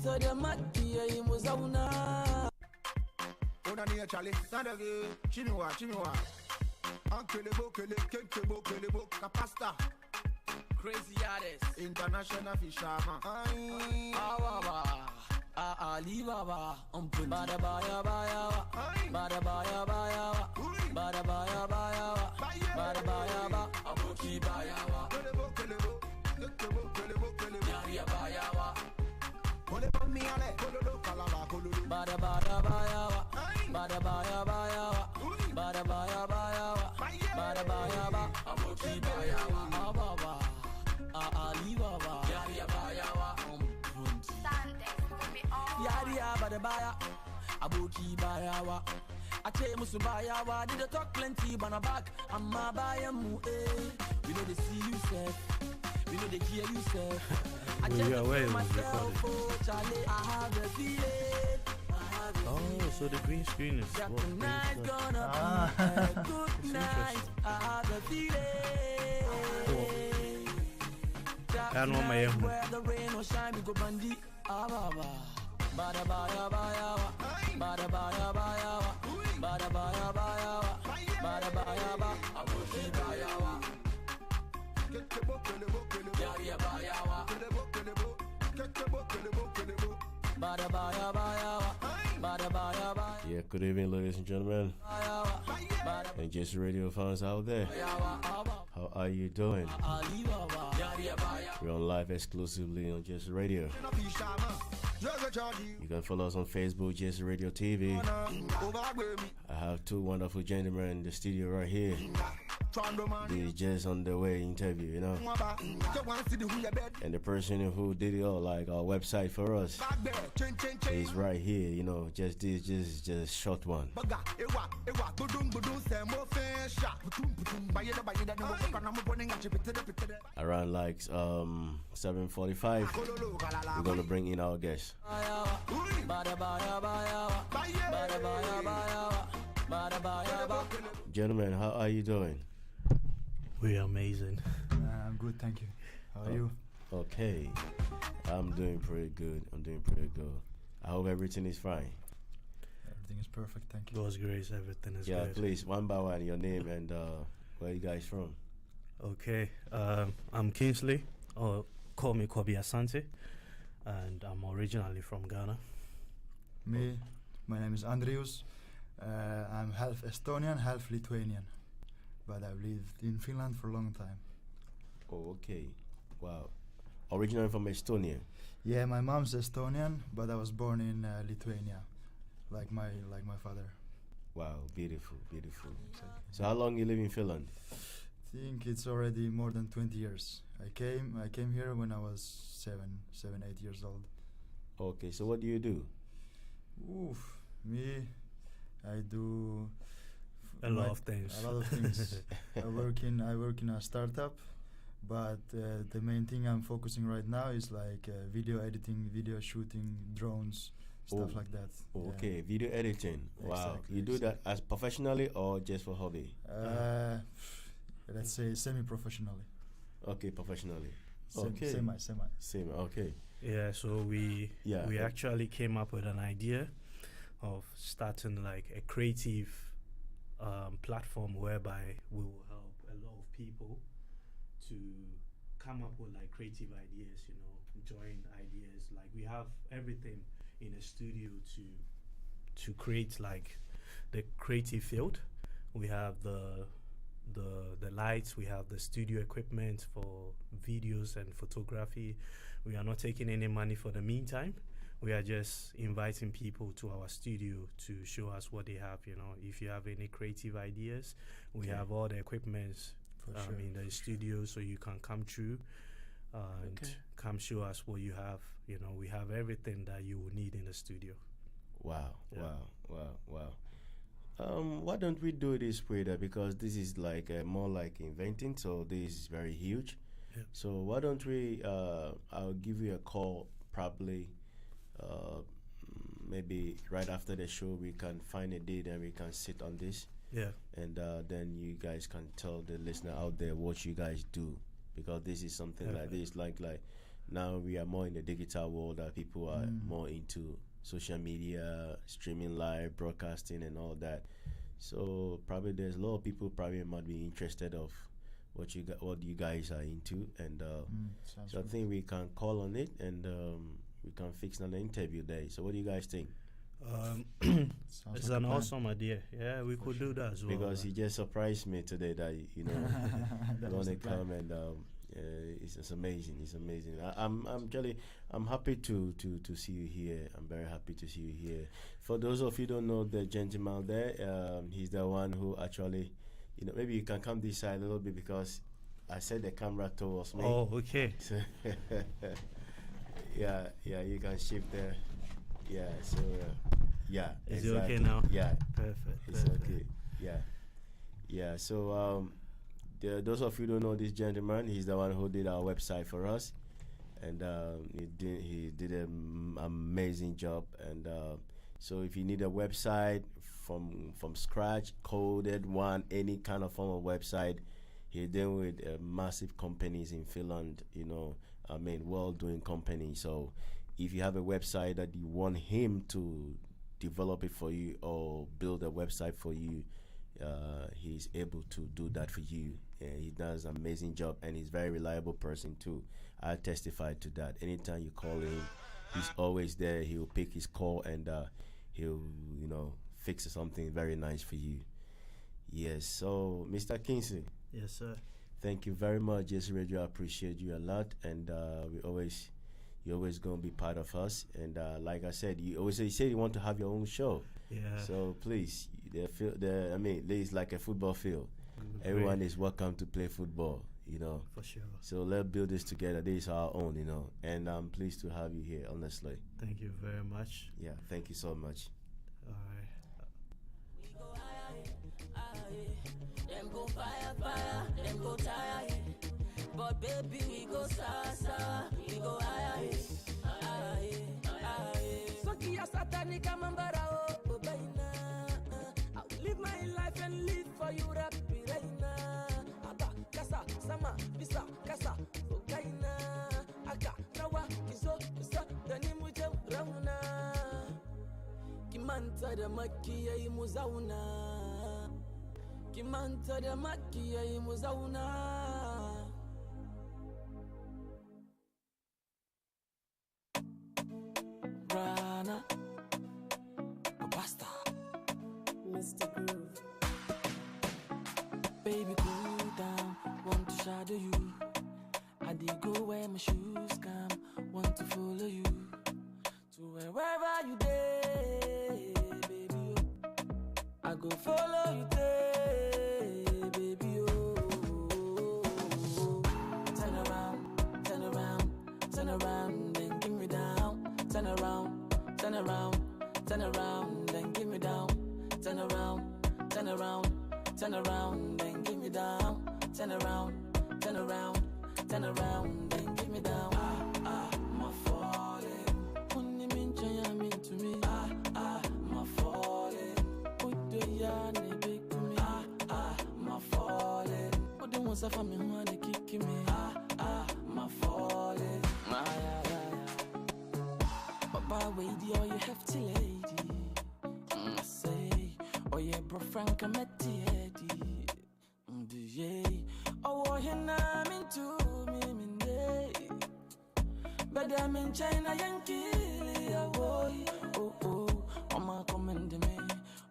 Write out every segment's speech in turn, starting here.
to the Matia Muzauna. On a near Charlie, Sandage, Chinua. Uncle Kelebo, CAPASTA. Crazy artist. International fisherman. Alibaba, bada baya baya, bada baya baya, bada baya baya, bada baya ba, aboki baya wa, kelebo, yari baya wa, kole mi ale, kololo kalala kololo, bada baya baya, bada baya baya, bada baya baya, bada baya ba, aboki baya wa, ababa, alibaba, yari baya wa, Yaria bada baya, aboki baya wa. Ache musu baya wa. Did they talk plenty, but na back. Amma baya mu eh. We know they see you self. We know they hear you self. I just feel myself, oh Charlie. I have a feeling. Oh, so the green screen is that what? tonight's gonna be a good night. I have a feeling. That tonight where the rain will shine, we go bandi. Baba. Bada baya baya, bada baya baya, bada baya baya, bada baya ba, aboki baya wa. Yari baya wa. Bada baya baya, bada baya baya. Yeah, good evening, ladies and gentlemen, and just radio fans out there. How are you doing? We're on live exclusively on Just Radio. You can follow us on Facebook, Just Radio TV. I have two wonderful gentlemen in the studio right here. They just on the way interview, you know. And the person who did it all, like our website for us, is right here, you know. Just short one. Around like 7:45, we're gonna bring in our guest. Gentlemen, how are you doing? We are amazing. I'm good, thank you. How are you? Okay, I'm doing pretty good. I hope everything is fine. Everything is perfect, thank you. God's grace, everything is Yeah, good. please, one by one, your name and where you guys from? Okay, I'm Kingsley, or call me Kobe Asante, and I'm originally from Ghana. Me, my name is Andrius. I'm half Estonian, half Lithuanian, but I've lived in Finland for a long time. Oh, okay. Wow. Originally from Estonia? Yeah, my mom's Estonian, but I was born in Lithuania, like my father. Wow, beautiful. So how long you live in Finland? I think it's already more than 20 years. I came here when I was 8 years old. Okay, so what do you do? Me, I do A lot of things. I work in a startup, but the main thing I'm focusing right now is like video editing, video shooting, drones, stuff like that. Oh, okay, video editing. Wow, Exactly, you do that as professionally or just for hobby? Let's say semi-professionally. Okay, professionally. Semi. Okay. Yeah, so we actually came up with an idea of starting like a creative platform whereby we will help a lot of people to come up with like creative ideas, you know, joint ideas. Like we have everything in a studio to create like the creative field. We have the lights, we have the studio equipment for videos and photography. We are not taking any money for the meantime. We are just inviting people to our studio to show us what they have, you know. If you have any creative ideas, we have all the equipment in the studio, so you can come through and come show us what you have. You know, we have everything that you will need in the studio. Wow. Why don't we do this way there? Because this is like more like inventing, so this is very huge. Yeah. So why don't we, I'll give you a call probably maybe right after the show. We can find a date and we can sit on this. Yeah. And then you guys can tell the listener out there what you guys do, because this is something like this, like now we are more in the digital world that people are more into social media, streaming live, broadcasting, and all that. So probably there's a lot of people probably might be interested of what you guys are into, and so I think we can call on it, and we can fix another interview there. So what do you guys think? It's an awesome idea. Yeah, we could do that as well. Because he just surprised me today that you want to come, and it's amazing. It's amazing. I'm happy to see you here. I'm very happy to see you here. For those of you who don't know the gentleman there, he's the one who actually, maybe you can come this side a little bit because I said the camera towards me. Oh, okay. So yeah, you can shift there. Yeah, so yeah. Is exactly. it okay now? Yeah, perfect. It's okay. Yeah. So those of you who don't know this gentleman, he's the one who did our website for us, and he did an amazing job. And so if you need a website from scratch, coded one, any kind of form of website, he's dealing with massive companies in Finland. Well-doing companies. So if you have a website that you want him to develop it for you or build a website for you, he's able to do that for you. He does an amazing job, and he's a very reliable person too. I testify to that. Anytime you call him, he's always there. He'll pick his call, and he'll fix something very nice for you. Yes. So Mr. Kingsley. Yes, sir. Thank you very much, Jesse Radio. I appreciate you a lot, and you're always gonna be part of us. And like I said, you said you want to have your own show. Yeah. So please, it's like a football field. Everyone is welcome to play football. For sure. So let's build this together. This is our own. And I'm pleased to have you here. Honestly. Thank you very much. Yeah. Thank you so much. All right. Them go fire, them go tire. But baby, we go sa, we go higher. So kia satanic amambara oh baina. I will live my life and live for you, rapi reina. Aka kasa sama bisa kasa okaina. Aka nawa kiso dani muje rauna. Kimanta da makiya imuzauna. Kimanta da makiya imuzauna. Rana, CAPASTA, Mr. Groove. Baby, cool down, want to shadow you. I did go where my shoes come, want to follow you to wherever you day, baby. Oh. I go follow you there, baby. Oh. Turn around, then give me down. Turn around, then give me down. Turn around, then give me down. Turn around, then give me down. My falling. Only mean to me. My falling. Put the yarn big to me. My falling. Put the ones for me wanna kick me. My falling. Baba, wait, oh, you hefty lady. I say, oh, yeah, bro, Frank, I'm at the heady. Oh, you're not into me, but I'm in China, Yankee. Oh, I'm coming to me.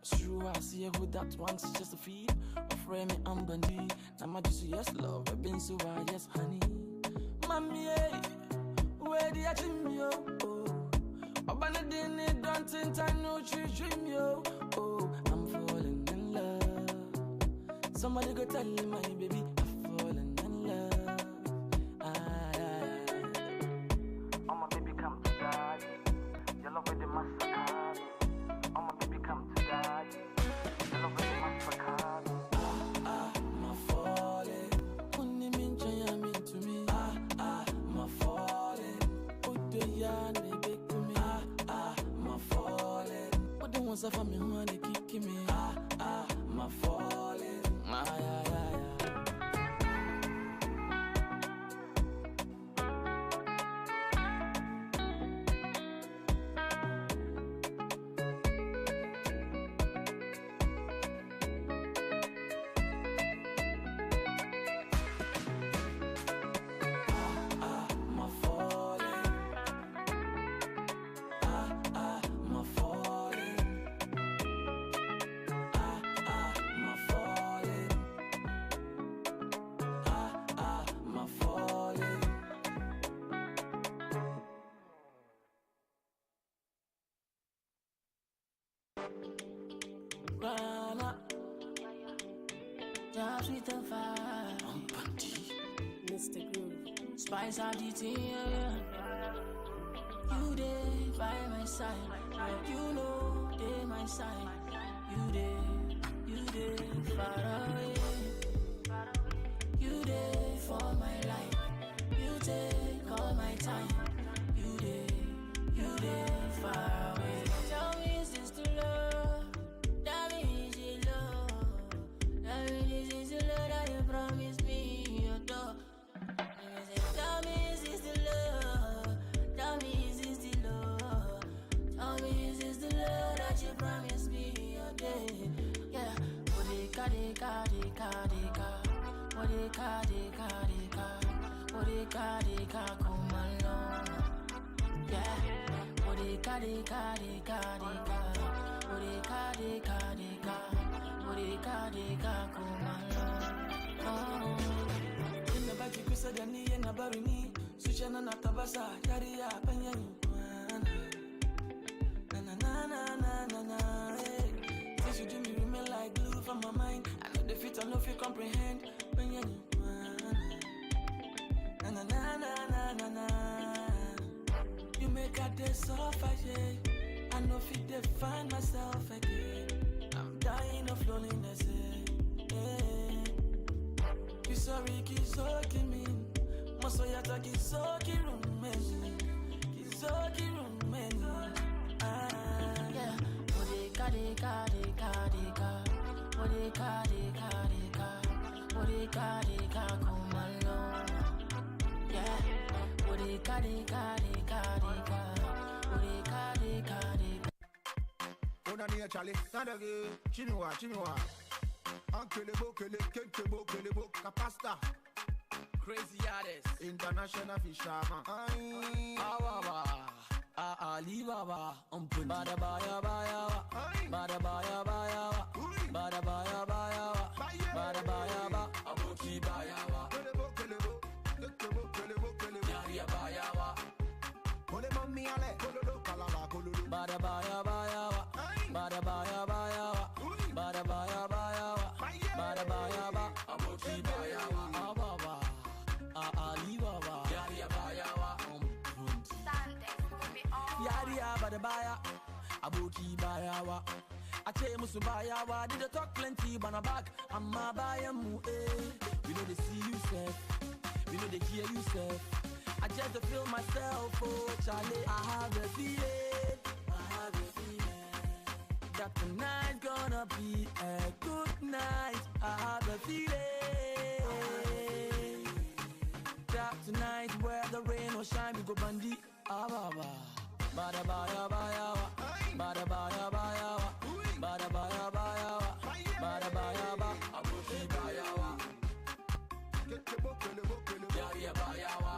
Sure, I see who that wants just a feed. Offering me, I'm bandy. Now, my just yes, love, I've been so yes, honey. Mommy, where the action, yo? Abanadine, don't think I know you dream, yo. Oh, I'm falling in love. Somebody go tell my baby, I'm falling in love. Oh, my baby, come to daddy. You love with the massacre. Oh, my baby, come to daddy. You love with the massacre. My falling. Only mean to me. My falling. Put the yarn, baby. Once for me wanna kick me. My falling. Rana. Yeah, sweet and fire. Mr. Groove. Spice RDT, yeah. You there by my side. You know they my side. You there far away. You there for my life. You take all my time. You there far away. Tell me, is this the love? Tell me, is it love? Tell me, is this the love that you promised me? Your door. Tell me, is this the love? Tell me, is this the love? Tell me, is this the love that you promised me? Your day. Yeah. Odeka, deka, deka, deka. Odeka, deka, deka. Odeka, deka, come along. Yeah. Odeka, deka, deka, deka. Odeka, deka, deka. Odeka, deka, come along. In the back, you could say the knee and a barini. Sushana Natabasa, Yaria, Panyan. Na na na na na na na. Since you do me remain like glue from my mind. I know the fit, I know if you comprehend. Panyan. Na na na na na na na. You make a day so fast, I know if you define myself again. I'm dying of loneliness. Kisori kisoki min, masoyata kisoki rumeni, kisoki rumeni. Yeah, odeka deka deka deka, odeka deka deka, odeka deka come along. Yeah, odeka deka deka deka, odeka deka deka. Ona ni Charlie, Nadage, Chinua. Ankelebo, kelebo, CAPASTA. Crazy artist, International fisherman. Alibaba, bada baya baya, bada baya baya, bada baya baya, bada baya ba, aboki baya wa, Kelebo. yaria baya wa, Ole mami ale, kololo kalala kololo. bada baya baya, bada baya baya, bada baya baya, bada baya ba, aboki baya wa, ababa, alibaba, yaria baya wa, yaria bada baya, aboki baya wa. I tell musu baya wa, did talk plenty, but back, I'm my baya mu We know they see you safe, we know they hear you safe. I just to feel myself, oh Charlie, I have a feeling, that tonight's gonna be a good night. I have a feeling, that tonight where the rain or shine, we go bandy. Bada baya baya, bada baya baya, bada baya baya, bada baya ba, aboki baya wa, yaria baya wa,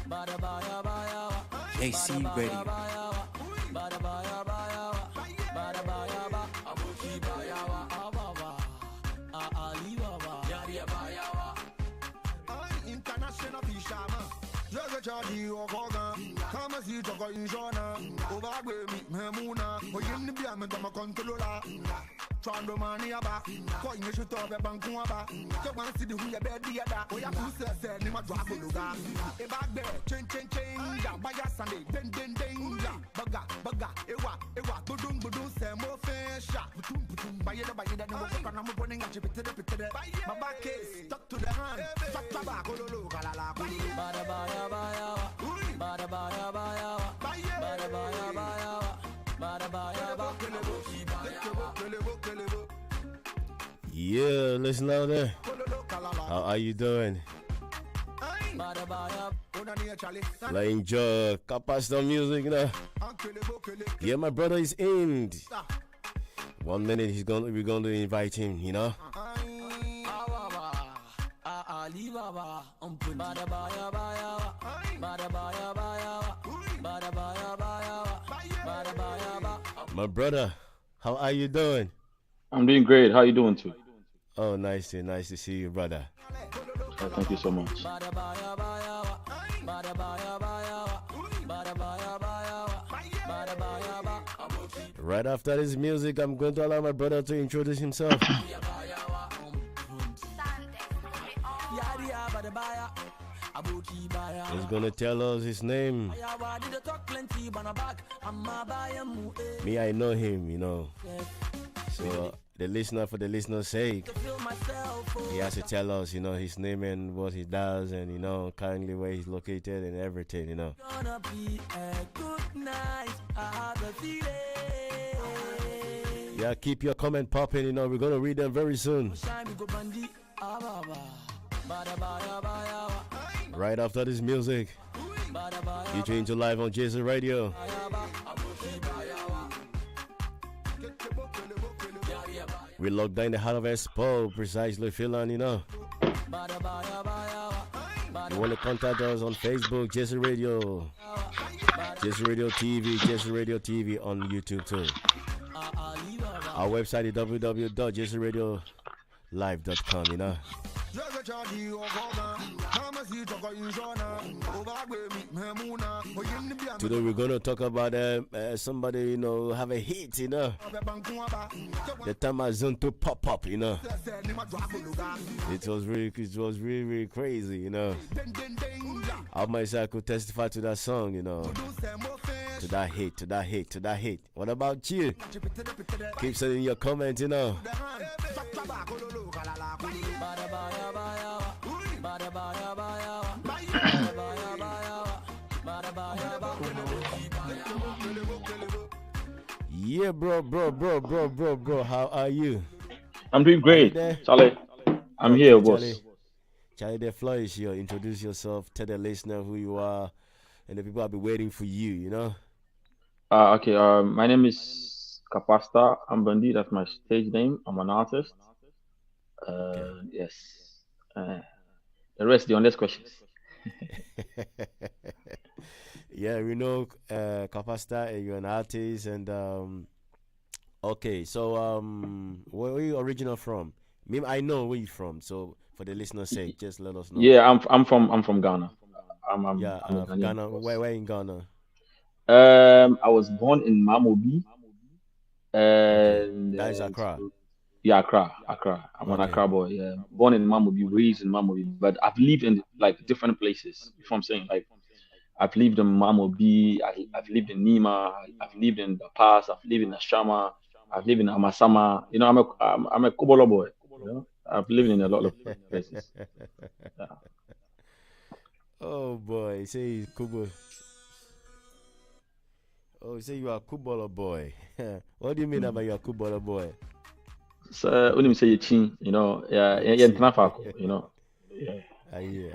bada baya baya, JC Radio. bada baya baya, bada baya ba, aboki baya wa, ababa, alibaba, yaria baya wa. International fisherman. Jaga chardi okoga, kama si choko inshona. Overgwe mi memuna, oyeni biya me tama controller. Trando mani aba, ko inye shuto be banku aba. So wan si di hu ya be di ada. Oya ku se ni ma dwa bologa. E bagbe chen da baya Sunday den da. Baga ewa budung se mo fesha. Butum baye da no ko na mo boning a chipete. My back is stuck to the hand. Stuck ba kololo kalala kololo. Bada baya baya, bada baya baya, bada baya baya, bada baya ba, aboki baya wa. Yeah, listen out there. How are you doing? Bada baya, Like enjoy CAPASTA music, you know. Yeah, my brother is in. 1 minute we're going to invite him, you know. Alibaba, bada baya baya, bada baya baya, bada baya baya, bada baya ba. My brother, how are you doing? I'm doing great. How you doing too? Oh, nice to see you, brother. Oh, thank you so much. Bada baya baya, bada baya baya, bada baya baya, bada baya ba. Right after this music, I'm going to allow my brother to introduce himself. He's gonna tell us his name. Me, I know him, you know. So the listener, for the listener's sake, he has to tell us, you know, his name and what he does, and you know, currently where he's located and everything, you know. Gonna be a good night. I have a feeling. Yeah, keep your comment popping, you know. We're gonna read them very soon. Right after this music, you tune to live on Jason Radio. We locked down the heart of Expo, precisely feeling, you know. You want to contact us on Facebook, Jason Radio, Jason Radio TV, Jason Radio TV on YouTube too. Our website is www.jasonradiolive.com, you know. Today we're going to talk about somebody, you know, have a hit, you know. The time I zone to pop up, you know. It was really crazy, you know. I myself could testify to that song, you know. To that hit. What about you? Keep sending your comments, you know. Yeah, bro. How are you? I'm doing great, Charlie. I'm here, boss. Charlie, the floor is here. Introduce yourself. Tell the listener who you are, and the people will be waiting for you. You know. Okay. My name is CAPASTA. I'm Bundy. That's my stage name. I'm an artist. Yes. The rest, the honest questions. Yeah, we know CAPASTA, you're an artist, and okay, so where are you original from? I know where you're from, so for the listener's sake, just let us know. Yeah, I'm from Ghana. I'm a Ghanaian, Ghana. boss. Where in Ghana? I was born in Mamobi, Okay, and that is Accra. yeah, Accra. I'm an Okay. Accra boy. Yeah, born in Mamobi, raised in Mamobi, but I've lived in like different places. You know what I'm saying? Like I've lived in Mamobi, I've lived in Nima, I've lived in the past, I've lived in Ashama, I've lived in Amasama. You know, I'm a Kobolo boy. You know, I've lived in a lot of places. Yeah. Oh boy, say he's Kubo. Oh, say you are Kubola boy. What do you mean about you are Kubola boy? So when you say you chin, you know, you know. Yeah. I hear.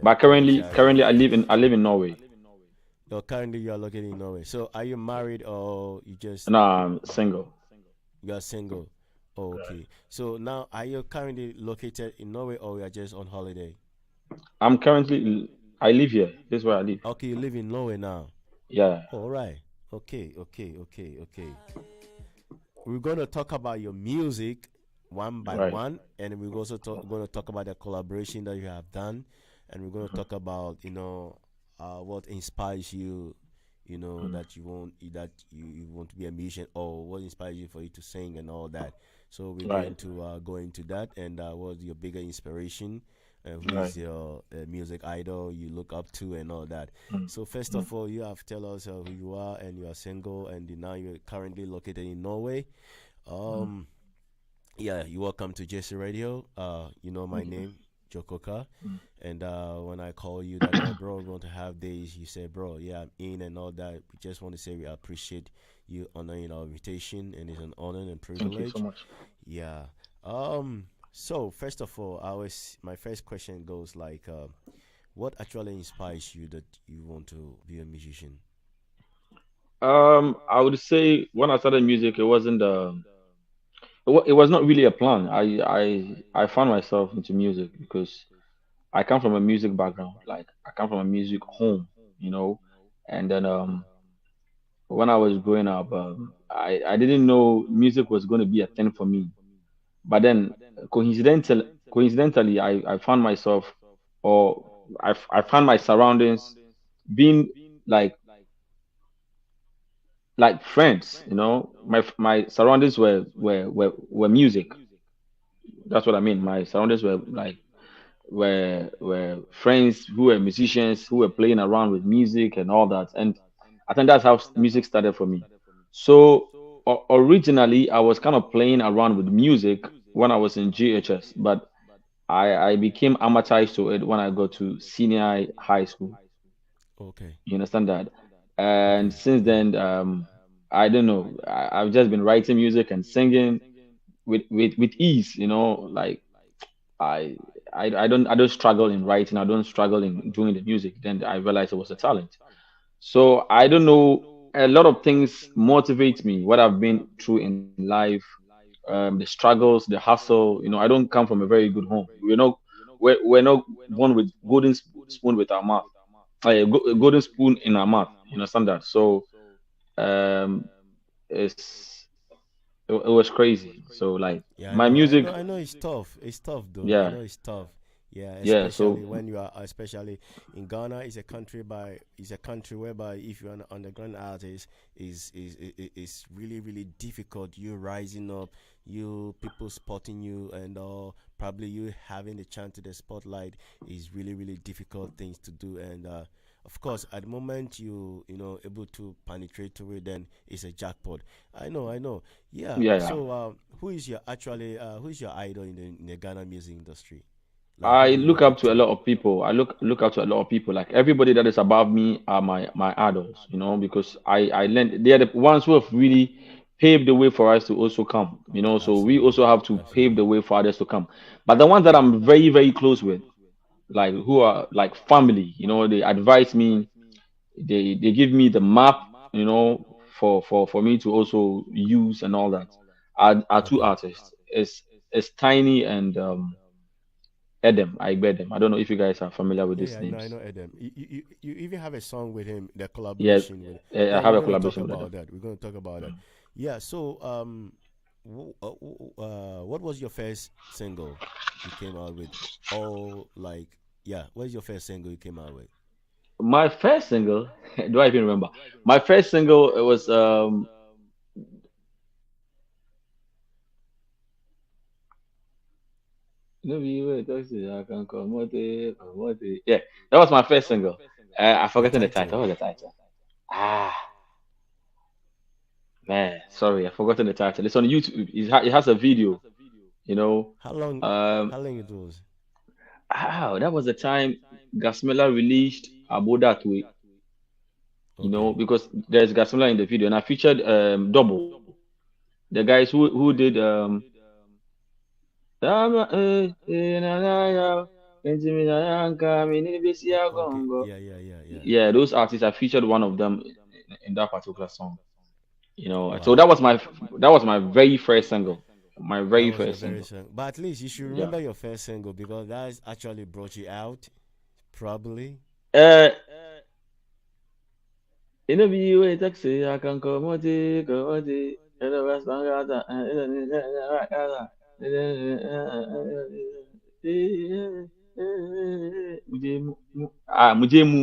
But Okay, currently I live in Norway. No, currently you are located in Norway. So are you married or you just No, I'm single. you are single? Oh, okay. So now are you currently located in Norway or you are just on holiday? I live here. This is where I live. Okay, you live in Norway now. Yeah. All right. Okay. We're going to talk about your music one by Right. one, and we're also going to talk about the collaboration that you have done, and we're going to talk about, you know, what inspires you, you know, that you want to be a musician, or what inspires you for you to sing and all that. So we're Right. going to go into that, and what's your bigger inspiration, who Right. is your music idol you look up to, and all that. Mm. So first of all, you have to tell us who you are, and you are single, and now you're currently located in Norway. Yeah, you're welcome to Jesse Radio. You know my name, Jokoka. And when I call you that, "Hey, bro, we're going to have days," you say, "Bro, yeah, I'm in," and all that. We just want to say we appreciate you honoring our invitation, and it's an honor and Thank you privilege. so much. Yeah. So first of all, my first question goes like, what actually inspires you that you want to be a musician? I would say when I started music, it wasn't it was not really a plan. I found myself into music because I come from a music background. Like I come from a music home, you know. And then when I was growing up, I didn't know music was going to be a thing for me. But then coincidentally, I found myself, or I found my surroundings being like like friends. My surroundings were music. That's what I mean. My surroundings were friends who were musicians who were playing around with music and all that. And I think that's how music started for me. So originally, I was kind of playing around with music when I was in GHS, but I became amortized to it when I got to high school. Okay. You understand that? And Okay. since Yeah. then, I don't know. I've just been writing music and singing with ease. Like I I don't struggle in writing. I don't struggle in doing the music. Then I realized it was a talent. So I don't know. A lot of things motivate me. What I've been through in life, the struggles, the hustle. I don't come from a very good home. We're not born with spoon with our mouth. A golden spoon in our mouth. You understand that? So um, it's it was crazy. So like Yeah, I my know. I music, know. I know it's tough. It's tough, though. I yeah, know it's tough. Yeah, yeah. So especially when you are, especially in Ghana, it's a country whereby if you're an underground artist, is really really difficult. You rising up, you people spotting you, and probably you having the chance to the spotlight is really really difficult things to do. And of course, at the moment you able to penetrate to it, then it's a jackpot. I know. I know. Yeah. yeah, yeah. So, who is your idol in the Ghana music industry? Like, who I do you look look up up to a to? lot of people. I look up to a lot of people. Like everybody that is above me are my idols, because I learned they are the ones who have really paved the way for us to also come. So we Absolutely, also have to pave absolutely. the way for others to come. But the ones that I'm very, very close with, like who are like family, they advise me, they give me the map, for me to also use and all that. Are two Okay. artists. It's Tiny and Edem. I bet them. I don't know if you guys are familiar with Yeah, these yeah, I know names. Adam. You even have a song with him, the Yeah, collaboration with. I Yeah, have we're a gonna talk collaboration with about Edem. that. We're gonna talk about that. Yeah. So, what was your first single you came out with? Oh, like, yeah. What is your first single you came out with? My first single, do I even remember? My first single it was no be you wey talk say I can comot it. Yeah, that was my first single. I The forgotten the title. title. What was the title? Ah man, sorry, I forgotten the title. It's on YouTube. It has a video. You know, How long? um, How long it was? that was the time Gasmela released Aboda to it. Okay. Because there's Gasmela in the video, and I featured Double, the guys who did Yeah, yeah, yeah, yeah. yeah, those artists. I featured one of them in that particular song. So Wow. that was my very first single, my That very was your first very single. song. But at least you should Yeah. remember your first single because that has actually brought you out, probably. Uh, in a view, a taxi, I can come on it, and the rest of Mujemu.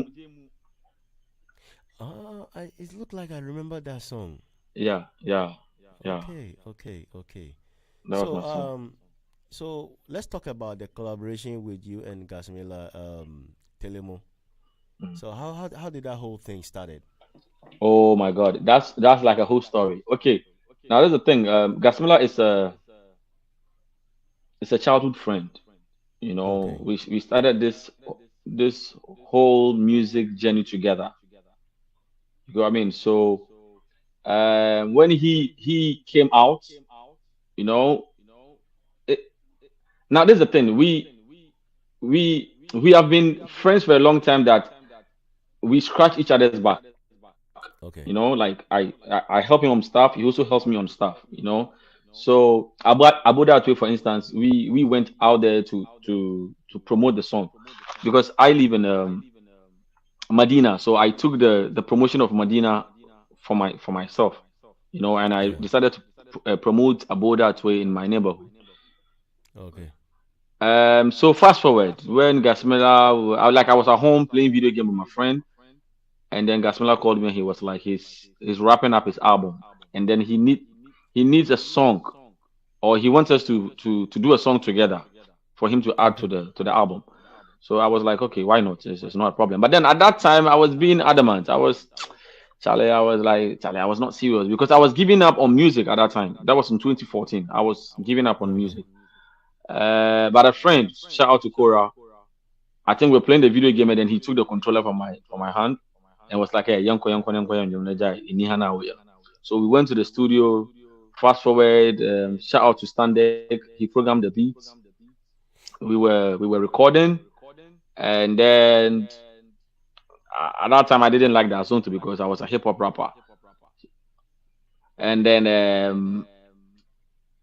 It looked like I remember that song. Yeah, yeah, yeah. Okay, okay, okay. That was So, my song. let's talk about the collaboration with you and Gasmila, Telemo. Mm. So, how did that whole thing started? Oh my God, that's like a whole story. Okay, now there's the thing. Gasmila is a childhood friend. Okay, We started this whole music journey together. You know what I mean? So when he came out, you know, it, now this is the thing. We have been friends for a long time that we scratch each other's back. okay, Like I help him on stuff. He also helps me on stuff. So about that way, for instance, we went out there to promote the song because I live in Medina. So I took the promotion of Medina for myself, and I yeah, decided to promote Aboda Way in my neighborhood. okay, So fast forward when Gasmela, I was at home playing video game with my friend, and then Gasmila called me. He was like, he's wrapping up his album, and then he needs a song, or he wants us to do a song together for him to add Okay. to the album. So I was like, okay, why not? It's not a problem. But then at that time, I was being adamant. Charlie, I was like, Charlie, I was not serious because I was giving up on music at that time. That was in 2014. I was giving up on Okay. music. But a friend, shout out to Cora, I think we're playing the video game and then he took the controller from my hand and was like, hey, yanko. So we went to the studio. Fast forward, shout out to Standek. He programmed the beats. We were recording, and then at that time I didn't like that song too because I was a hip hop rapper. And then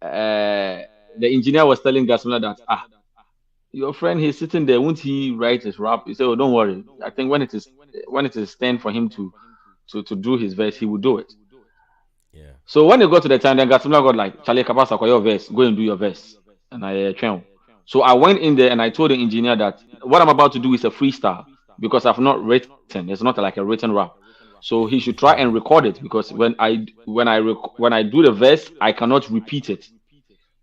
uh, the engineer was telling Gasmila that your friend he's sitting there, won't he write his rap? He said, oh, don't worry. I think when it is time for him to do his verse, he will do it. Yeah. So when it got to the time, then Gasmila got like, Charlie Capasa, your verse, go and do your verse. And I trained. So I went in there and I told the engineer that what I'm about to do is a freestyle because I've not written. It's not like a written rap. So he should try and record it because when I do the verse, I cannot repeat it.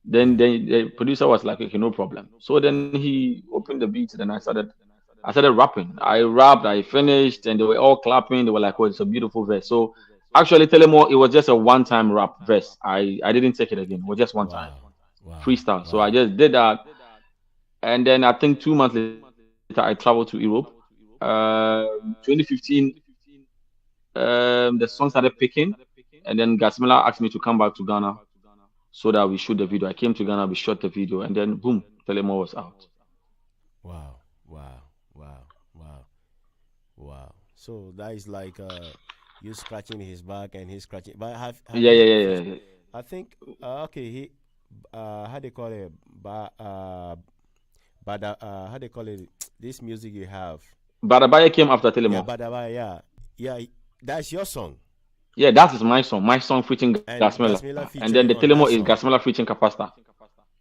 Then Yeah. the producer was like, okay, no problem. So then he opened the beat, then I started rapping. I rapped, I finished, and they were all clapping. They were like, oh, it's a beautiful verse. So actually, tell them more, it was just a one-time rap verse. I didn't take it again. It was just one time Wow. Wow. freestyle. So I Wow. just did that, and then I think 2 months later I traveled to Europe. 2015, the song started picking, and then Gasmila asked me to come back to Ghana so that we shoot the video. I came to Ghana, we shot the video, and then boom, Telemo was out. Wow. Wow. Wow. Wow. Wow. So that is like you scratching his back and he's scratching. But have Yeah, you? yeah, yeah, yeah. I think okay. He how they call it? But how they call it? This music you have. Badabaya came after Yeah, Telemo. Badaba. Yeah, yeah. That's your song, Yeah, that is my song. My song featuring and Gasmela, and Gasmila then the featuring Telemo on is that Gasmela song. featuring Capasta.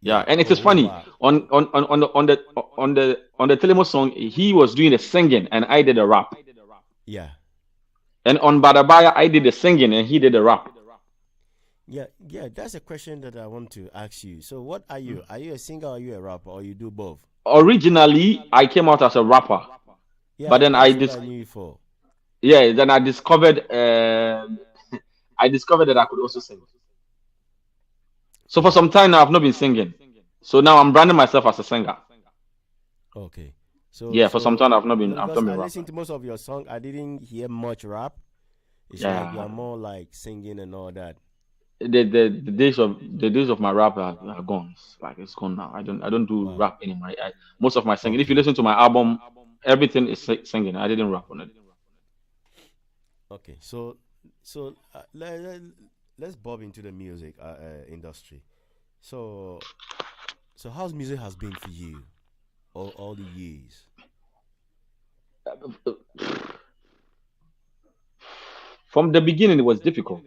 Yeah, Yeah. and it is Oh funny wow. on the Telemo song, he was doing the singing and I did the rap. Yeah. And on Badabaya, I did the singing and he did the rap. Yeah. Yeah. That's a question that I want to ask you. So, what are you? Are you a singer? Or are you a rapper? Or you do both? Originally, I came out as a rapper, but Yeah, then that's what I knew you for. then I discovered I discovered that I could also sing. So for Yeah. some time now, I've not been singing. So now I'm branding myself as a singer. Okay. So, Yeah, for some time I've because not been I rapping. listened to most of your song, I didn't hear much rap. It's like you Yeah, are more like singing and all that. the days of my rap are gone. It's gone now. I don't do Wow. rap anymore. Most of my singing. If you Okay. listen to my album, everything is singing. I didn't rap on it. Okay. Let's bob into the music industry. So, how's music has been for you all the years? From the beginning, it was difficult.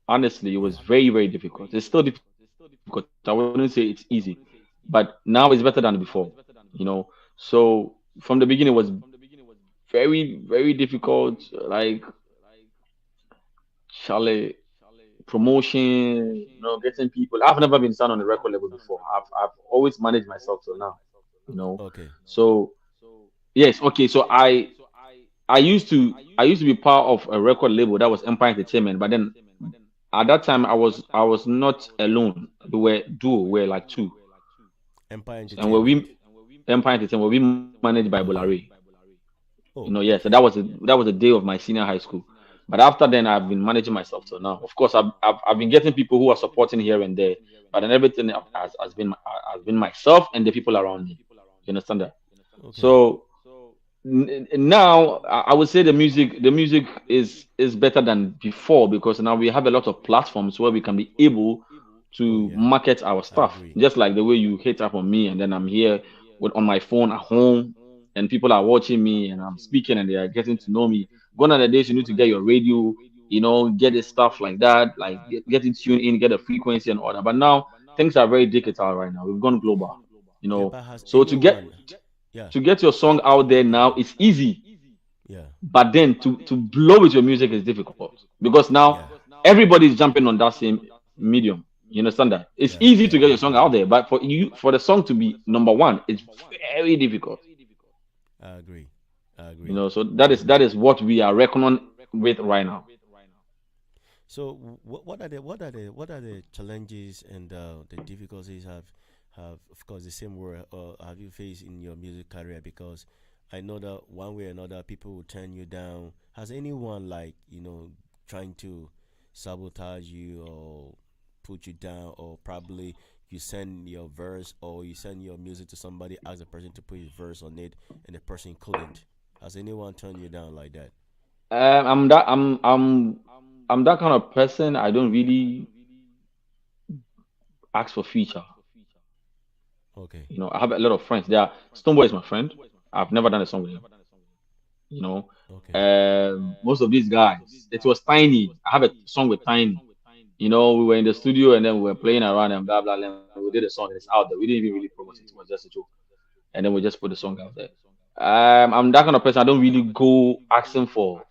Honestly, it was Yeah. very, very difficult. It's still difficult. I wouldn't say it's easy, but now it's better than before. So from the beginning, it was very, very difficult. Like Charlie promotion, getting people. I've never been signed on the record label before. I've always managed myself till now. You know, Okay. so yes, okay. So I used to be part of a record label that was Empire Entertainment, but then at that time I was not alone. We were duo, we were like two, Empire and we Entertainment. Empire Entertainment were we managed by Bolare. Okay. Oh, Yeah. So okay. that was the day of my senior high school. But after then, I've been managing myself till now. Of course, I've been getting people who are supporting here and there, but then everything has been myself and the people around me. You understand that? Okay. So now I would say the music is better than before because now we have a lot of platforms where we can be able Oh to yeah. market our I stuff, agree. just like the way you hit up on me and then I'm here on my phone at home and people are watching me and I'm speaking and they are getting to know me. Gone are the days you need to get your radio, get the stuff like that, like get it tuned in, get a frequency and all that. But now things are very digital right now. We've gone global, Yeah, but has so to get anyone? Yeah. to get your song out there now, it's easy. Yeah. But then to blow with your music is difficult because now Yeah. everybody's jumping on that same medium. You understand that? It's Yeah. easy to Yeah. get I your song agree. out there, but for the song to be number one, it's very difficult. I agree. I You agree. know, so I that agree. is what we are reckoning with right now. So what are the challenges and the difficulties have of course the same word have you faced in your music career? Because I know that one way or another people will turn you down. Has anyone like trying to sabotage you or put you down, or probably you send your verse or you send your music to somebody, ask the person to put his verse on it, and the person couldn't? Has anyone turned you down like that? I'm that I'm that kind of person. I don't really ask for feature. Okay. You know, I have a lot of friends. Stoneboy is my friend. I've never done a song with him. You know, Okay. most of these guys. It was Tiny. I have a song with Tiny. You know, we were in the studio and then we were playing around and blah blah. And we did a song and it's out there. We didn't even really promote it. It was just a joke. And then we just put the song out there. I'm that kind of person. I don't really go asking for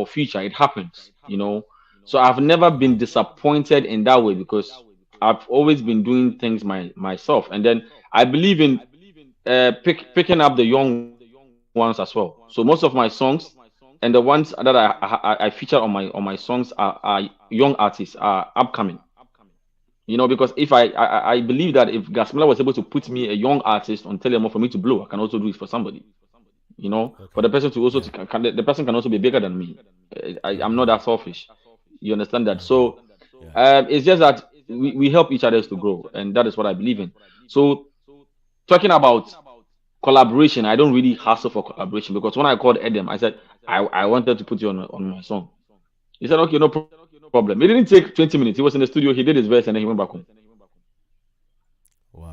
feature. It happens. You know, so I've never been Okay. disappointed in that way because I've always been doing things myself. And then I believe in picking up the young ones as well. So most of my songs and the ones that I feature on my songs are young artists, are upcoming. You know, because if I believe that if Gasmela was able to put me a young artist on Telemo for me to blow, I can also do it for somebody. You know, for Okay. the person to also Yeah. the person can also be bigger than me. I I'm not agree. that selfish. You understand I that? agree. So Yeah. it's just that we help each other to grow, and that is what I believe in. So talking about collaboration, I don't really hustle for collaboration because when I called Edem, I said I wanted to put you on my song. He said, okay, no problem. It didn't take 20 minutes. He was in the studio, he did his verse, and then he went back home.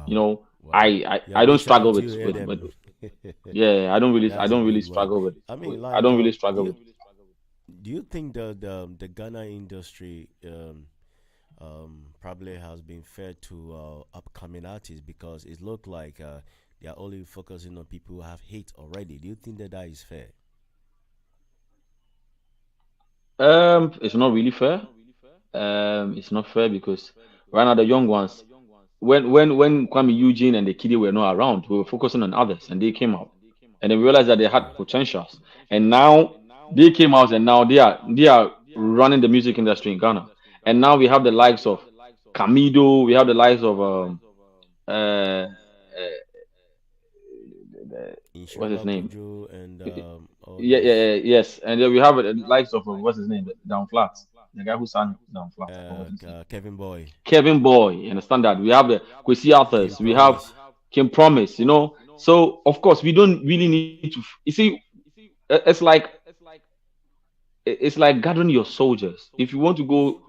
You Wow. know, Wow. I Yeah, don't big shout struggle out to you, with Adam. yeah, I That's a don't really big one. struggle with I mean, I like, don't really do struggle you with think the Ghana industry probably has been fair to upcoming artists, because it looked like they are only focusing on people who have hate already. Do you think that is fair? it's not really fair. It's not fair because right now the young ones, when Kwame Eugene and the Kiddie were not around, we were focusing on others and they came out. And then we realized that they had potentials. And now they came out and now they are running the music industry in Ghana. And now we have the likes of Camido, we have the likes of uh, what's his Inshaba name? Kojo and all Yes. And then we have the likes of what's his name? Down Flat, the guy who sang Down Flat. I forgot his name. Kevin Boy, Kevin Boy, you understand that? We have the Kwesi Kim Arthurs, we have Promise. Kim Promise, you know. So of course we don't really need to. You see, it's like gathering your soldiers. If you want to go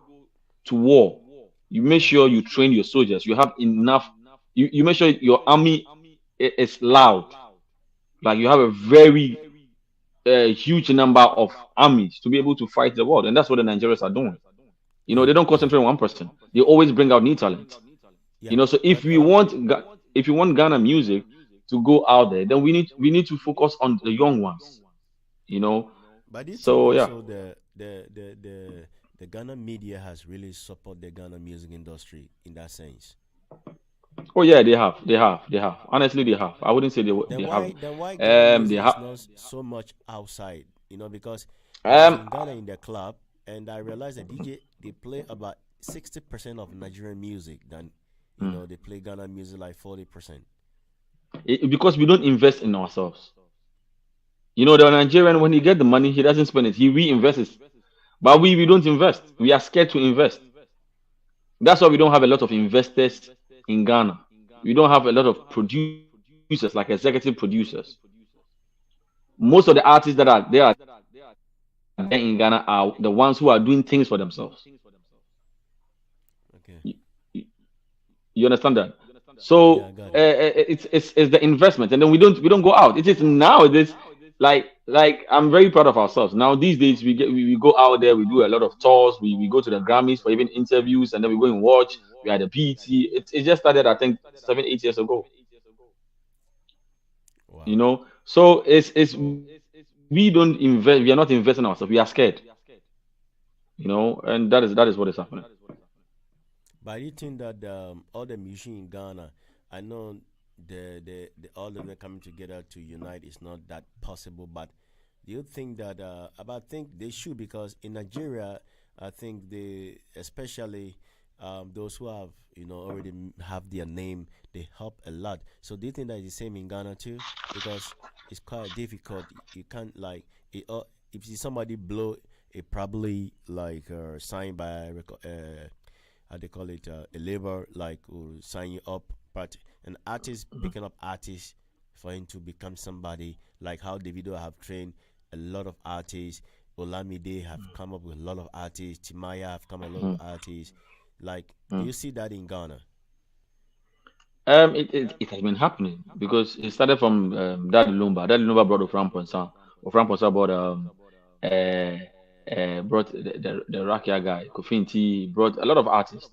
to war, you make Yeah. sure you train your soldiers. You have enough. You make sure your army is loud. Like you have a very huge number of armies to be able to fight the world, and that's what the Nigerians are doing. You know, Yeah. they don't Yeah. concentrate on one person. They always bring out new talent. Yeah. You know, so But if you want Ghana music to go out there, then we need to focus on the young ones. You know, but do you think so yeah. also the Ghana media has really support the Ghana music industry in that sense? Oh yeah, they have. Honestly, they have. I wouldn't say they haven't. Then why Ghana They music is have. not so much outside? Because I was Um, in Ghana in the club, and I realized that DJ they play about 60% of Nigerian music. Than mm, they play Ghana music like 40%. because we don't invest in ourselves. You know, the Nigerian when he get the money, he doesn't spend it. He reinvests it. But we don't invest. We are scared to invest. That's why we don't have a lot of investors in Ghana. We don't have a lot of producers like executive producers. Most of the artists that are there in Ghana are the ones who are doing things for themselves. Okay. You understand that? Yeah, So I got it. it's the investment, and then we don't go out. It is nowadays like I'm very proud of ourselves. Now these days we go out there, we do a lot of tours, we go to the Grammys for even interviews, and then we go and watch. We had the BET. It just started I think 7 8 years ago. You Wow. know, so it's we don't invest. We are not investing ourselves. We are scared. And that is what is happening. But you think that all the musicians in Ghana, I know the all of them coming together to unite is not that possible. But do you think that? I think they should, because in Nigeria, I think they, especially those who have already have their name, they help a lot. So do you think that is the same in Ghana too? Because it's quite difficult. You can't like it, if you see somebody blow, it probably like signed by how they call it, a labor, like will sign you up, but an artist picking up artists for him to become somebody, like how Davido have trained a lot of artists, Olamide have come up with a lot of artists, Timaya have come a lot of artists. Like, do you see that in Ghana? It has been happening because it started from Daddy Lumba. Daddy Lumba brought Ofram Ponsa. Ofram Ponsa brought the Rakia guy. Kofinti brought a lot of artists,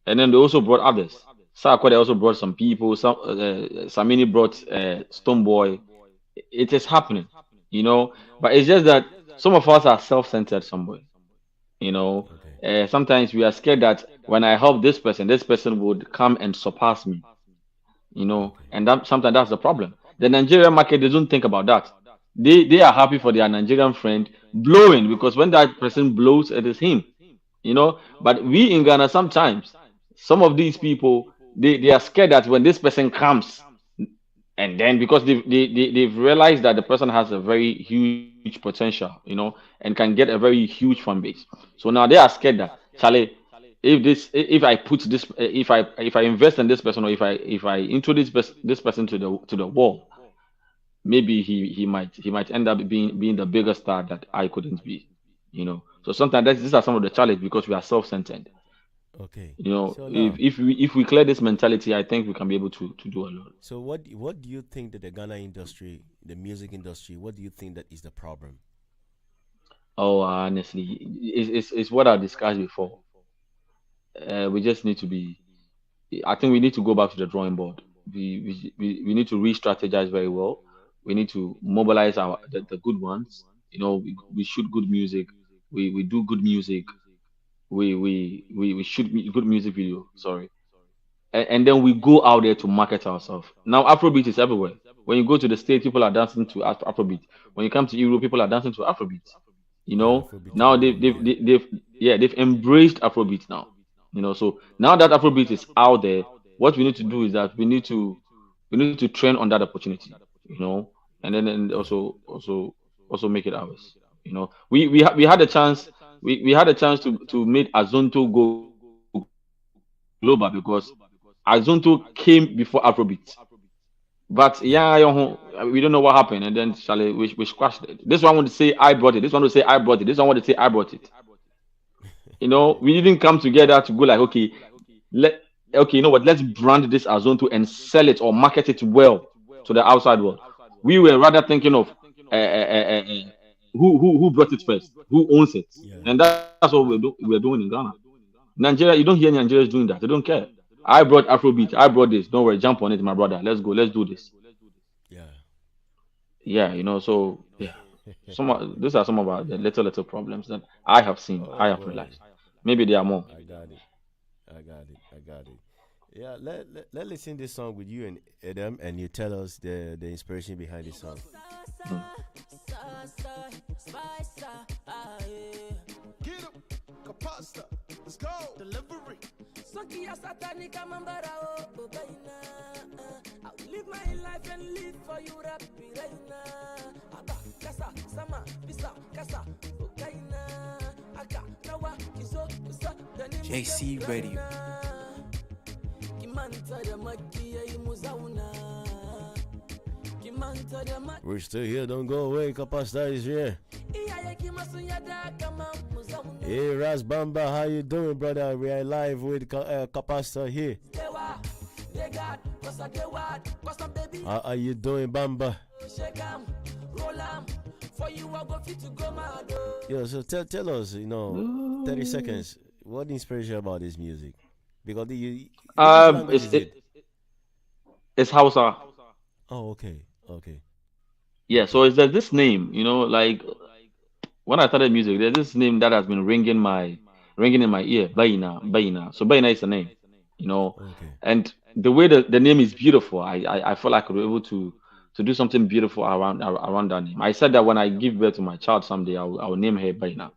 and then they also brought others. Sarko, also brought some people. Samini brought Stoneboy. It is happening, But it's just that some of us are self-centered somewhere. Sometimes we are scared that when I help this person would come and surpass me. And that sometimes that's the problem. The Nigerian market, they don't think about that. They are happy for their Nigerian friend blowing, because when that person blows, it is him. But we in Ghana, sometimes some of these people, they are scared that when this person comes, and then because they've realized that the person has a very huge potential, and can get a very huge fan base. So now they are scared that, Charlie, if I put this, if I invest in this person, or if I introduce this person to the world, maybe he might end up being the bigger star that I couldn't be. So sometimes these are some of the challenges, because we are self-centered. Okay. So now, If we clear this mentality, I think we can be able to do a lot. so what do you think that the Ghana industry, the music industry, what do you think that is the problem? Oh, honestly, it's what I discussed before. We just need to be. I think we need to go back to the drawing board. We need to re-strategize very well. We need to mobilize the good ones. We shoot good music. We do good music. We shoot good music video. Sorry, and then we go out there to market ourselves. Now Afrobeat is everywhere. When you go to the States, people are dancing to Afrobeat. When you come to Europe, people are dancing to Afrobeat. Yeah, Afrobeat Now everywhere. Yeah. they've embraced Afrobeat now. So now that Afrobeat is out there, what we need to do is that we need to train on that opportunity. And then also make it ours. We had a chance. We had a chance to make Azonto go global, because Azonto came before Afrobeat. But we don't know what happened, and then Charlie, we squashed it. This one want to say I brought it. This one want to say I brought it. This one want to say I brought it. We didn't come together to go like, let okay, what? Let's brand this Azonto and sell it or market it well to the outside world. We were rather thinking of who brought it first, who owns it, Yeah. and that's what we're doing in Ghana. Nigeria, you don't hear Nigerians doing that. They don't care. I brought Afrobeat. I brought this. Don't worry, jump on it, my brother. Let's go. Let's do this. Yeah. Yeah, so yeah, these are some of the little problems that I have seen, I Oh have boy. realized. Maybe there are more. I got it. I got it. I got it. Yeah, let listen this song with you and Adam, and you tell us the inspiration behind this song. Get him, CAPASTA. Let's go. Delivery. Sokia satanika mambara oh baina. I will live my life and live for you rap raina. Aba kasa sama bisa kasa okaina. Aka nawa kiso kusa JC Radio. Kimanta da makiya imuzauna. Kimanta da makiya. We're still here. Don't go away. Capasta is here. Hey, Ras Bamba, how you doing, brother? We are live with Capasta here. How are you doing, Bamba? Yo, so tell us, 30 seconds. What inspires you about this music? Because which language is it? It's Hausa. Oh, okay. Yeah, so is there this name, like when I started music, there's this name that has been ringing in my ear, Baina, Baina. So Baina is a name, you know, Okay. and the way the name is beautiful, I feel like I could be able to do something beautiful around that name. I said that when I give birth to my child someday, I will name her Baina,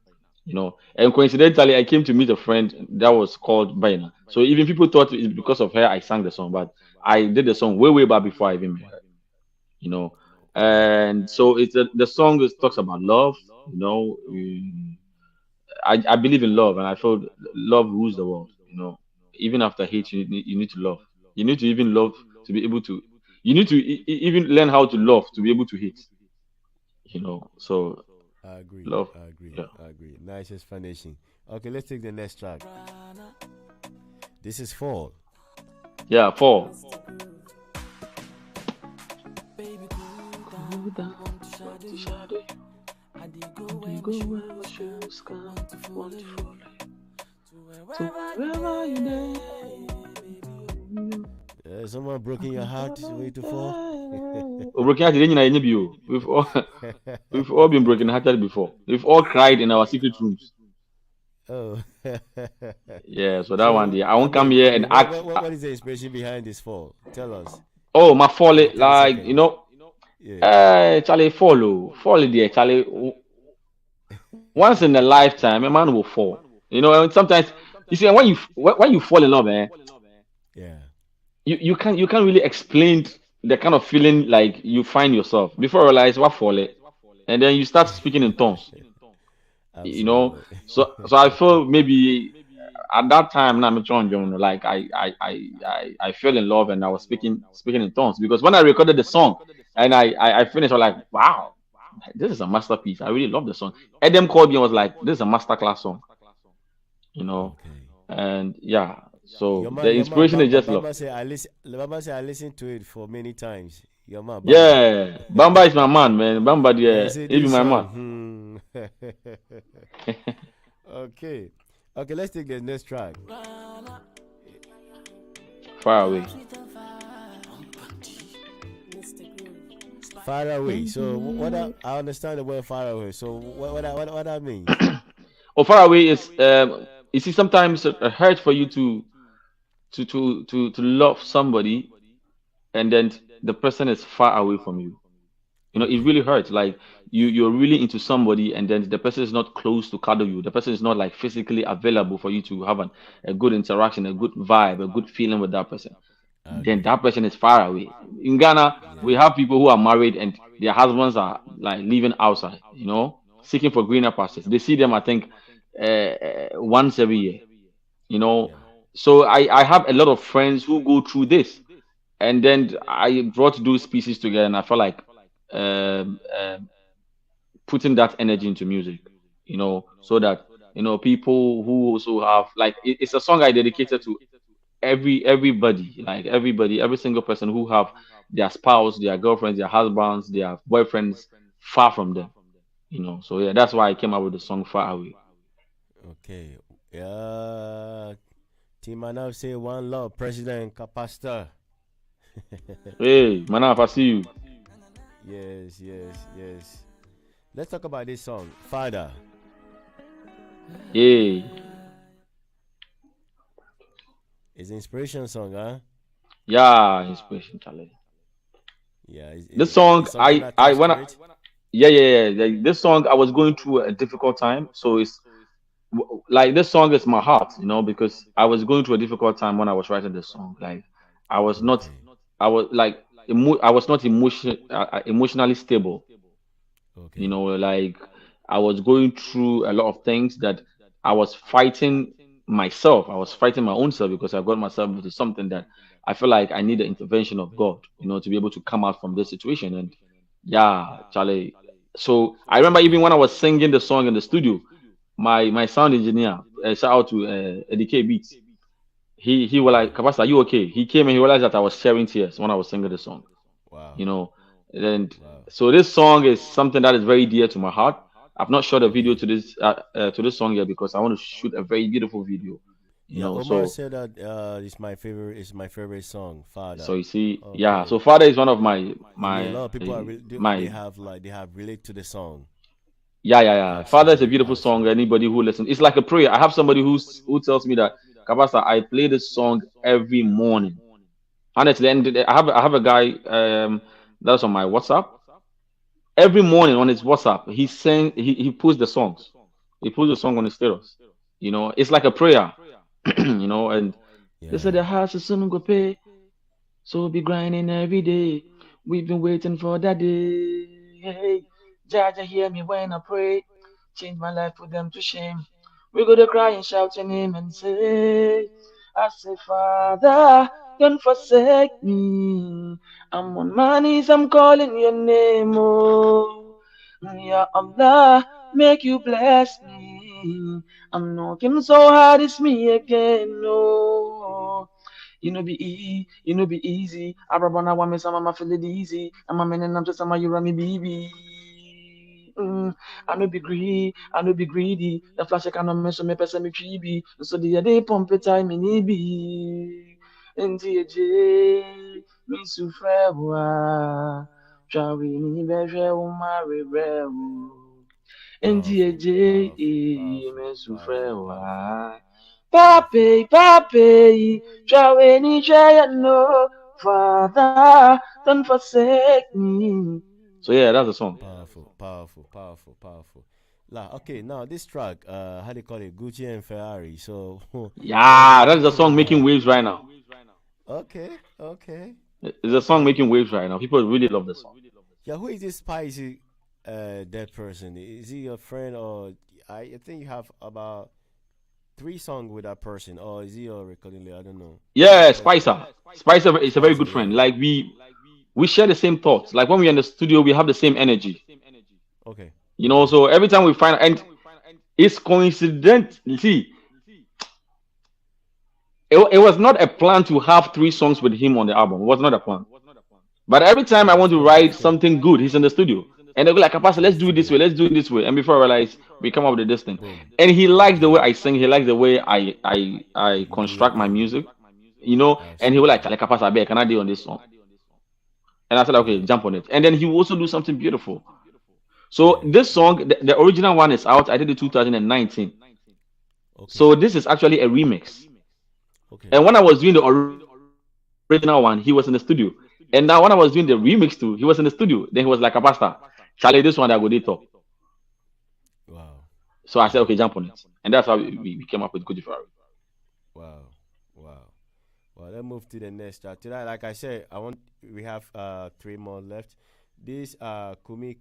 And coincidentally, I came to meet a friend that was called Baina. So even people thought it's because of her I sang the song, but I did the song way back before I even met her you know. Wow. And so the song talks about love. You know, I believe in love, and I feel love rules the world. Even after hate, you need to love. You need to even love to be able to. You need to even learn how to love to be able to hate. So I agree. love. I agree. Yeah, I agree. Nice explanation. Okay, let's take the next track. This is Fall. yeah. Four. Baby, Cool down, want to shadow you. I did go You where go my where my shoes shoes come. come, Want to follow want to you follow to to wherever wherever you you there. Someone broken your heart way to fall. Oh, broken hearted, then you know, we've all been broken hearted before. We've all cried in our secret rooms. Oh. Yeah, so that one So day I won't come here I and mean, act. what is the inspiration behind this fall? Tell us. Oh, my folly, In 30 like seconds. Yeah. Charlie follow there, Charlie. Once in a lifetime, a man will fall. And sometimes you see when you fall in love, Yeah. you can't really explain the kind of feeling like you find yourself before you realize what fall it, and then you start speaking in tongues. you know Absolutely. so I feel maybe at that time now I'm John, like I fell in love and I was speaking in tongues because when I recorded the song and I finished, I was like, wow, this is a masterpiece. I really love the song. Adam called me and was like, this is a masterclass song, you know Okay. and yeah, so the Your man inspiration is Bamba. just love. Bamba say I listen. Bamba say I listened to it for many times. Your man Bamba. Yeah, Bamba is my man, man. Bamba, He yeah, said he be this my man. song. Okay. Okay. Let's take the next track. Far away. Mr. Groove. Far away. So I understand the word far away. So what that means? Or far away is you see sometimes it hurts for you to love somebody and then the person is far away from you. It Okay. really hurts. Like you're really into somebody and then the person is not close to cuddle you. The person is not like physically available for you to have a good interaction, a good vibe, a good feeling with that person. I Then agree. that person is far away. In Ghana, Yeah. we have people who are married and their husbands are like living outside, seeking for greener pastures. They see them, I think, once every year, you know. Yeah. So I have a lot of friends who go through this, and then I brought those pieces together, and I felt like um, um, putting that energy into music, so that people who also have like it's a song I dedicated to everybody, like everybody, every single person who have their spouse, their girlfriends, their husbands, their boyfriends far from them. So yeah, that's why I came up with the song Far Away. Okay. Team Manav say one love, President CAPASTA. Hey, Manaf, I see you. Yes, yes, yes. Let's talk about this song, Father. Hey, It's an inspiration song, huh? yeah, inspiration, Charlie. Yeah. This song, Is something I attached when to I, it? yeah, yeah, yeah, yeah. This song, I was going through a difficult time, so it's like this song is my heart, because I was going through a difficult time when I was writing this song. Like I was not, Okay. I was like, I was not emotionally stable. Okay. Like I was going through a lot of things that I was fighting myself. I was fighting my own self because I got myself into something that I feel like I need the intervention of God, to be able to come out from this situation. And yeah, Charlie. So I remember even when I was singing the song in the studio, my sound engineer, shout out to Eddie K Beats. He was Okay. like, "Kabasa, are you okay?" He came and he realized that I was sharing tears when I was singing the song. Wow. You know, and Wow. so this song is something that is very dear to my heart. I've not shot a video Okay. to this song yet because I want to shoot a very beautiful video. You Yeah, know, Omar so said that it's my favorite song, Father. so you see, yeah. Okay. So Father is one of my I mean, a lot of people are my they have relate to the song. yeah, yeah, yeah. I Father is a see. beautiful I see. song. Anybody who listens, it's like a prayer. I have somebody who tells me that Kabasa, I play this song every morning. Honestly, and I have a guy that's on my WhatsApp. Every morning on his WhatsApp, he puts the songs. He puts the song on his status. You know, it's like a prayer. You know, and they said Yeah. the house is soon go pay, so we'll be grinding every day. We've been waiting for that day. Hey, Jaja, hear me when I pray. Change my life, put them to shame. We go to cry and shout your name and say, I say, Father, don't forsake me. I'm on my knees, I'm calling your name, oh. Ya Allah, make you bless me. I'm knocking so hard, it's me again, oh. You know be easy. I run I want me some of my feel it easy. I'm a man and I'm just some of you run me baby. I no be greedy. The flash I cannot mention me person me chibi. So the day pump it time me need be. NTJ me sufre wa. Trawe ni beje o mare brew. Powerful. NTJ Powerful. Powerful. me sufre Powerful. Powerful. wa. Powerful. Pape, trawe ni jaya no. Father, don't forsake me. So yeah, that's the song. Powerful. Powerful. Powerful. Powerful. Okay, now this track, how do you call it? Gucci and Ferrari. So, Yeah, what do that's you the think song making about? waves right now. Okay, okay, It's a song okay. making waves right now. People really love the song. Yeah, who is this spicy dead person? Is he your friend or I think you have about three songs with that person, or is he your recording label? I don't know. Who's Yeah, that person? Spicer. Spicer is a very Spicer, good friend. yeah. Like we share the same thoughts. Like when we're in the studio, we have the same energy. Okay, You know, okay. so every time we find and it's coincident. You see, it was not a plan to have three songs with him on the album. It was not a plan. But every time I Yeah, want of to course, write of course. something good, he's in the studio. And they go like, Pastor, let's True, do it this way, true. let's do it this way. And before I realize, we come up with this thing. Boom. And he likes the way Yeah. I sing, he likes the way I You do your construct my thing. music, you know. I And he see. will like, like Pastor, I beg, can I do on this song? And I said, okay, Yeah. jump on it. And then he will also do something beautiful. So Yeah. this Yeah. song, the original one is out. I did it 2019. Okay. So this is actually a remix. Okay. And when I was doing the original one, he was in the studio. And now when I was doing the remix too, he was in the studio. Then he was like, Pastor, Charlie, this one I go did talk. Wow. So I said, okay, Wow. jump on it. And that's how we came up with Good Ferrari. Wow. Wow. Well, let's move to the next track. Today, like I said, we have three more left. This Kumi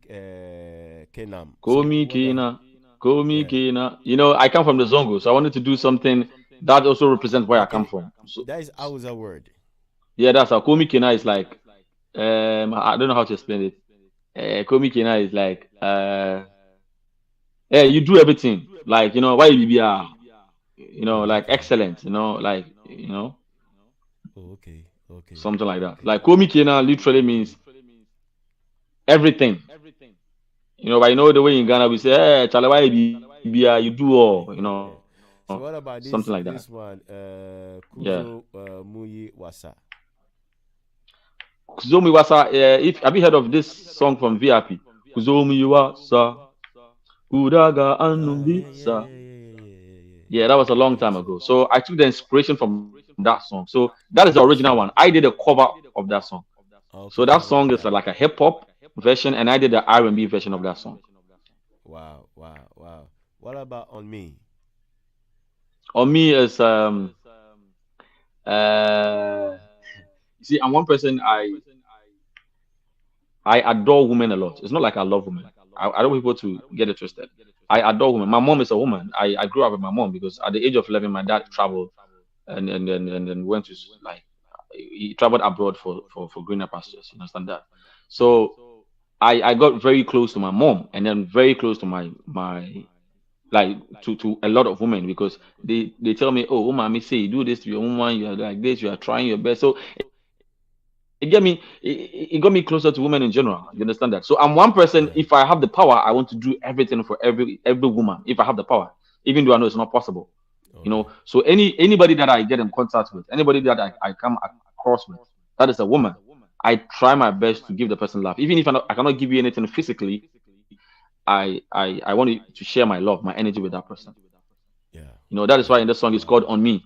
Kenam. So Komi what the Kina, Komi yeah. Kina. You know, I come from the Zongo, so I wanted to do something that also represents where I come Okay. from. So That is Hausa word. yeah, that's how Komi Kina is like. I don't know how to explain it. Komi Kina is like, yeah, you do everything. Like, you know, why you be, Oh, like okay. excellent, like, Oh, okay. Okay. something like that. Okay. Like Komi Kina literally means everything. But you know the way in Ghana we say, hey, Charlie, why you be, you do all, Yeah. So what something about like that. this one? Yeah. Kuzo Muyi Wasa. Kuzomi Wasa, if have you heard of this song from VIP? Kuzomi Wasa, Kudaga Anumbisa. Yeah, that was a long time Yes. ago. So I took the inspiration from that song. So that is the original one. I did a cover of that song. So Okay, that I song like is that. like a hip hop version, and I did the R&B version of that song. Wow, wow, wow. What about on me? On me is uh you see, I'm one person I adore women a lot. It's not like I love women. I don't want people to get it twisted. I adore women. My mom is a woman. I grew up with my mom because at the age of 11, my dad traveled and went to like he traveled abroad for greener pastures. You understand that? Yeah. So I got very close to my mom and then very close to my like to a lot of women because they tell me, oh, mommy, say you do this to your woman, you are like this, you are trying your best. So it got me closer to women in general. You understand that? So I'm one person. If I Yeah. have the power, I want to do everything for every woman. If I have the power, even though I know it's not possible. You know, so anybody that I get in contact with, anybody that I come across with, that is a woman. I try my best to give the person love, even if I cannot give you anything physically. I want to share my love, my energy with that person. Yeah. You know, that is Yeah. why in the song it's called On Me.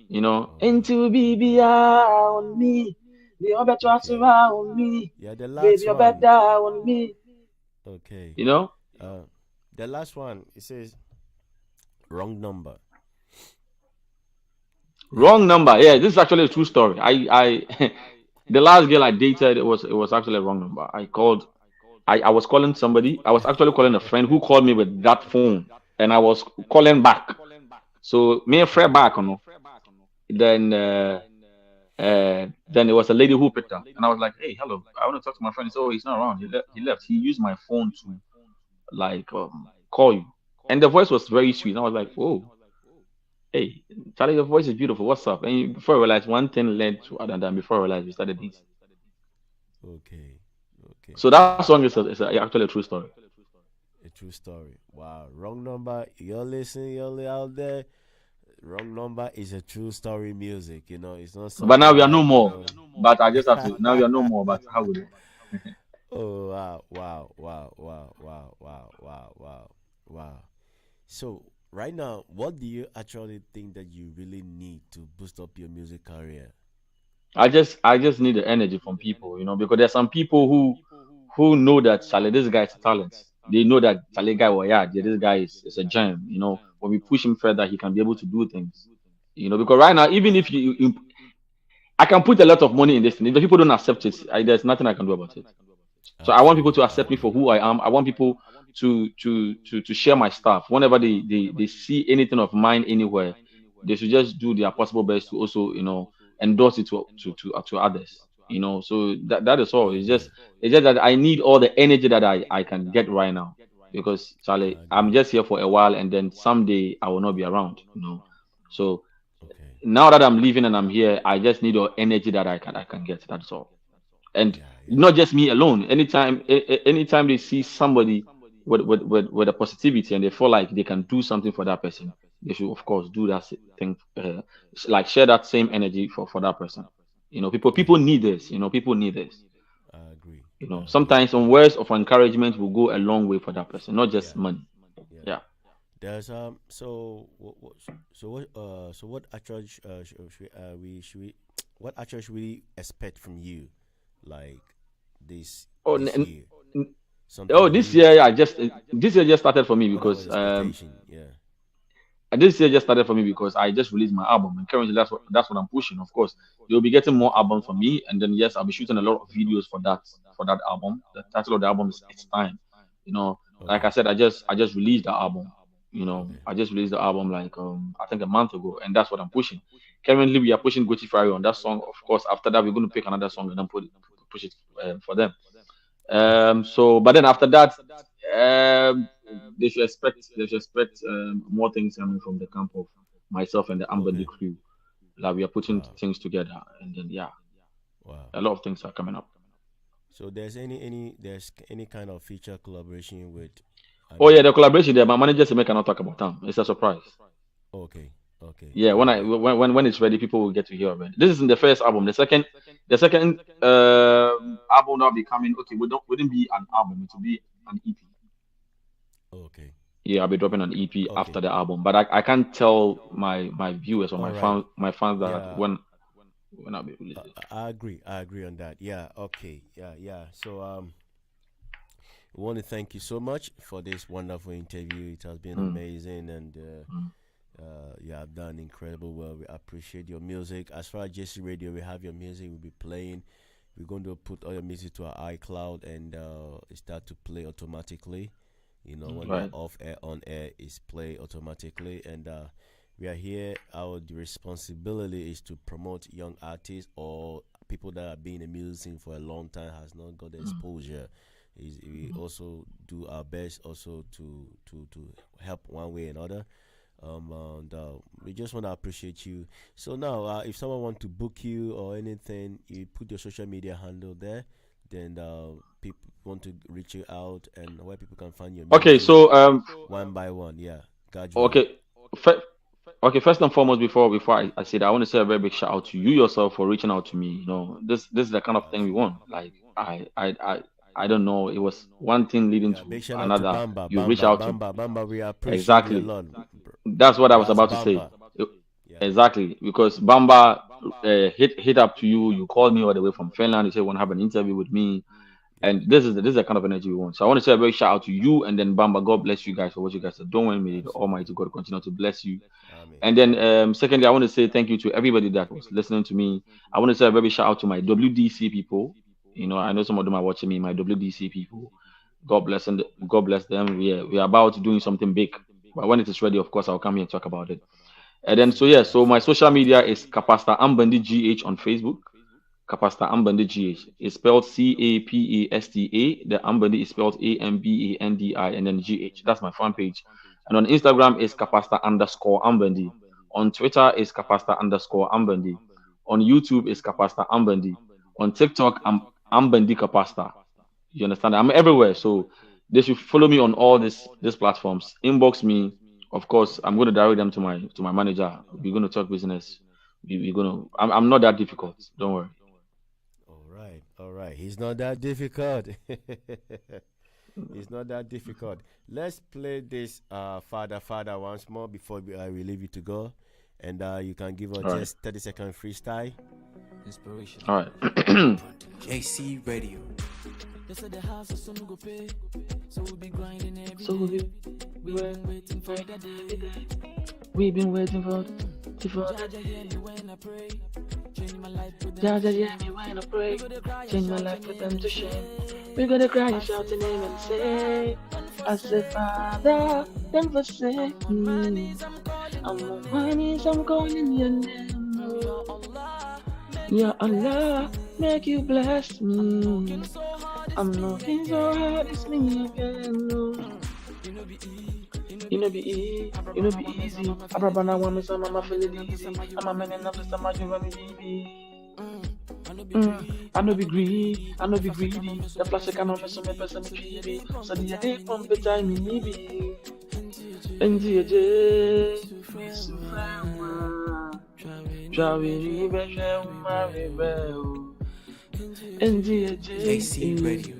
You know, into BBI on me, the other trust Okay. on me, Yeah, the baby, last you better one. on me. Okay. You know, Uh, the last one. It says wrong number. wrong number. Yeah, this is actually a true story. I the last girl I dated, it was actually a wrong number. I was calling somebody. I was actually calling a friend who called me with that phone, and I was calling back. So me and Fred back, you know. Then then it was a lady who picked up, and I was like, "Hey, hello, I want to talk to my friend." He said, "Oh, he's not around. He left. He used my phone to like call you." And the voice was very sweet. And I was like, "Oh, hey, Charlie, your voice is beautiful. What's up?" And before I realized, one thing led to other, than before I realized we started this. Okay. Okay. So that Wow. song is actually a true story. A true story. Wow. Wrong number. You're listening. You're out there. Wrong number is a true story music. You know, it's not But now something we are no like more. But I just have to. Now we are no more. But how would it? Oh wow, wow, wow, wow, wow, wow, wow, wow, wow. So right now, what do you actually think that you really need to boost up your music career? I just need the energy from people, because there's some people who know that Charlie, this guy is a talent. They know that Charlie guy, well, yeah, this guy is a gem. When we push him further, he can be able to do things. Because right now, even if I can put a lot of money in this thing, if the people don't accept it, there's nothing I can do about it. So I want people to Absolutely, I accept me for agree. who I am. I want people to share my stuff. Whenever they see anything of mine anywhere, they should just do their possible best to also, endorse it to others. So that is all. I It's agree. just it's just that I need all the energy that I can get right now. Because Charlie, I I'm agree. just here for a while and then someday I will not be around. So Okay. now that I'm leaving and I'm here, I just need all energy that I can get. That's all. And Yeah, yeah. not just me alone. Anytime they see somebody with a positivity and they feel like they can do something for that person, they should of course do that thing, like share that same energy for that person. People Yeah, need this. People need this. I agree. I agree. Sometimes some words of encouragement will go a long way for that person, not Yeah, just money. yeah. Yeah. There's so what actually should we what actually should we expect from you, like this Oh, this year? n- Something this new year, this year just started for me on our because expectation. Yeah. this year just started for me because I just released my album, and currently that's what I'm pushing. Of course, you'll be getting more Okay. albums from me, and then yes, I'll be shooting a lot of videos for that album. The title of the album is "It's Time." Like Okay. I said, I just released the album. Okay. I just released the album like I think a month ago, and that's what I'm pushing. Currently, we are pushing Gucci Fire on that song. Of course, after that, we're going to pick another song and then push it for them. Okay. So, but then after that, they should expect more things coming from the camp of myself and the Ambadi Okay. crew. Like we are putting Wow. things together, and then yeah, Wow. a lot of things are coming up. So there's any kind of feature collaboration with, I Oh yeah, mean, the collaboration there. My manager said, "Make cannot talk about them. It's a surprise." okay. Okay. Yeah, when All I right. when it's ready, people will get to hear of it. This isn't the first album. The second album that will be coming. Okay, wouldn't be an album. It will be an EP. Okay. Yeah, I'll be dropping an EP Okay. after the album, but I can't tell my viewers or All my right. fans that Yeah. when I'll be releasing. I agree. I agree on that. Yeah. Okay. Yeah. Yeah. So we want to thank you so much for this wonderful interview. It has been Mm, amazing, and mm. you have done incredible well. We appreciate your music. As far as JC Radio, we have your music. We'll be playing. We're going to put all your music to our iCloud, and it start to play automatically. You know, when we're Right. off air, on air, is play automatically, and we are here. Our responsibility is to promote young artists or people that have been in the music scene for a long time, has not got the exposure. We also do our best also to help one way or another. And we just want to appreciate you. So now, if someone want to book you or anything, you put your social media handle there. Then people want to reach you out, and where people can find your Okay, music so one by one. Yeah, gradually. okay, Fir- Okay, first and foremost, before I say that, I want to say a very big shout out to you yourself for reaching out to me. This is the kind of thing we want. Like I don't know. It was one thing leading Yeah, to big shout out to another. Bamba, You reach out to Bamba. We appreciate you a exactly. lot. That's what I was That's about to say. Bamba. Yeah. Exactly, because Bamba hit up to you. You called me all the way from Finland. You said you want to have an interview with me, Yeah. and this is the kind of energy we want. So I want to say a very shout out to you and then Bamba. God bless you guys for what you guys are doing. May the Almighty God continue to bless you. Amen. And then, secondly, I want to say thank you to everybody that was listening to me. I want to say a very shout out to my WDC people. I know some of them are watching me. My WDC people, God bless and God bless them. We are about doing something big, but when it is ready, of course, I'll come here and talk about it. And then, so my social media is Capasta Ambandi GH on Facebook. Capasta Ambandi GH is spelled CAPASTA. The Ambandi is spelled AMBANDI and then GH. That's my fan page. And on Instagram is Capasta underscore Ambandi. On Twitter is Capasta underscore Ambandi. On YouTube is Capasta Ambandi. On TikTok, I'm Ambandi Capasta. You understand? I'm everywhere. So they should follow me on all these platforms. Inbox me. Of course, I'm going to direct them to my manager. We're going to talk business. We're going to. I'm not that difficult. Don't worry. All right. He's not that difficult. It's not that difficult. Let's play this Father once more before we leave you to go. And you can give us All just 30-second freestyle. Inspiration. All right. JC Radio. They said the house is soon go pay, so we'll be grinding every day. We've been waiting for the day. We've been waiting for Jaja hear me when I pray. Change my life with them. Jaja hear me when I pray. Change my life with them to shame. We're gonna cry and shout the name and say, I said, Father, don't forsake me. I'm on my knees, I'm calling your name. Ya Allah, make you bless me. I'm looking so hard, it's me again. You know be easy. I probably want me some, I'm feeling easy. I'm a man enough to some you want me baby. I know be greedy, The plastic can offer some person greedy. So the day from the time me maybe. And the Traveling my rebel. And the JC Radio.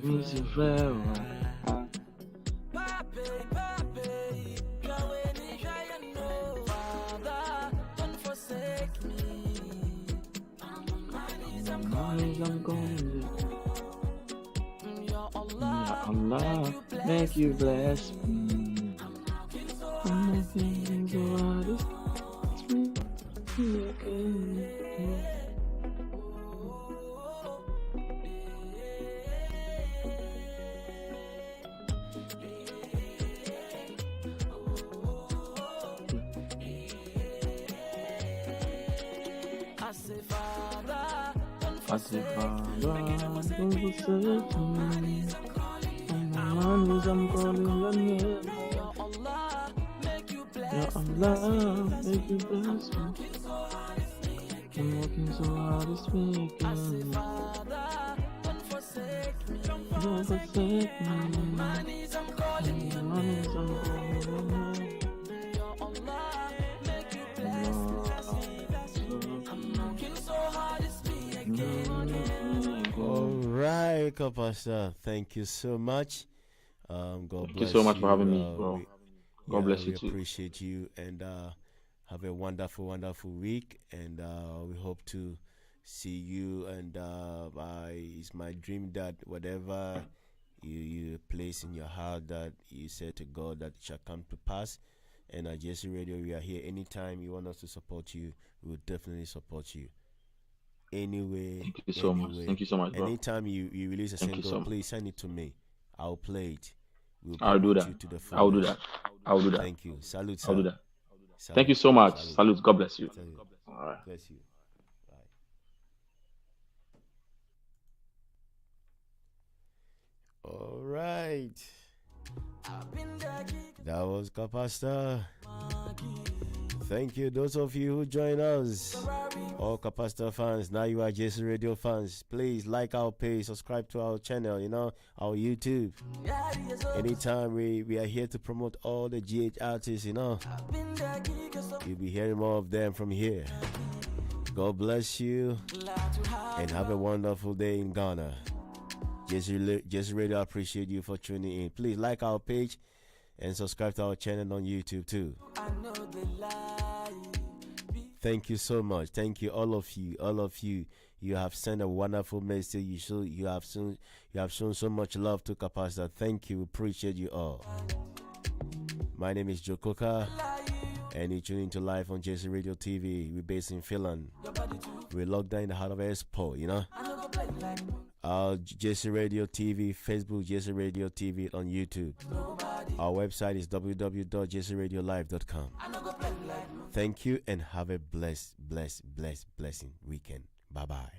I'm going Ya Allah, make you bless me. I'm making so hard, it's me again. I say, Father, don't forsake me. On my knees, I'm calling your name. Ya Allah, make you bless me. I'm working so hard this weekend. Don't forsake me. On my knees, I'm calling your name. Ya Allah, make you bless me. I'm working so hard this weekend. All right, Capasta. Thank you so much. God bless you. Thank you so much for having me, bro. God bless you too. We appreciate you and have a wonderful, wonderful week. And we hope to see you. And it's my dream that whatever you place in your heart that you say to God that it shall come to pass. And at JC Radio, we are here anytime you want us to support you. We will definitely support you. Anyway, thank you so much. Thank you so much, bro. Anytime you release a single, please send it to me. I'll play it. I'll do that. I'll do that. Thank you. Salute, sir. I'll do that. Thank you so much. Salute. God bless you. All right. Bless you. Bye. All right. That was CAPASTA. Thank you, those of you who join us. All CAPASTA fans, now you are JC Radio fans. Please like our page, subscribe to our channel, our YouTube. Anytime we are here to promote all the GH artists, You'll be hearing more of them from here. God bless you and have a wonderful day in Ghana. JC Radio appreciate you for tuning in. Please like our page and subscribe to our channel on YouTube too. Thank you so much. Thank you, all of you. You have sent a wonderful message. You have shown so much love to CAPASTA. Thank you. Appreciate you all. My name is Joe Coca, and you're tuning to live on JC Radio TV. We're based in Finland. We're locked down in the heart of Espoo, Our JC Radio TV, Facebook JC Radio TV on YouTube. Our website is www.jcradiolive.com. Thank you and have a blessing weekend. Bye-bye.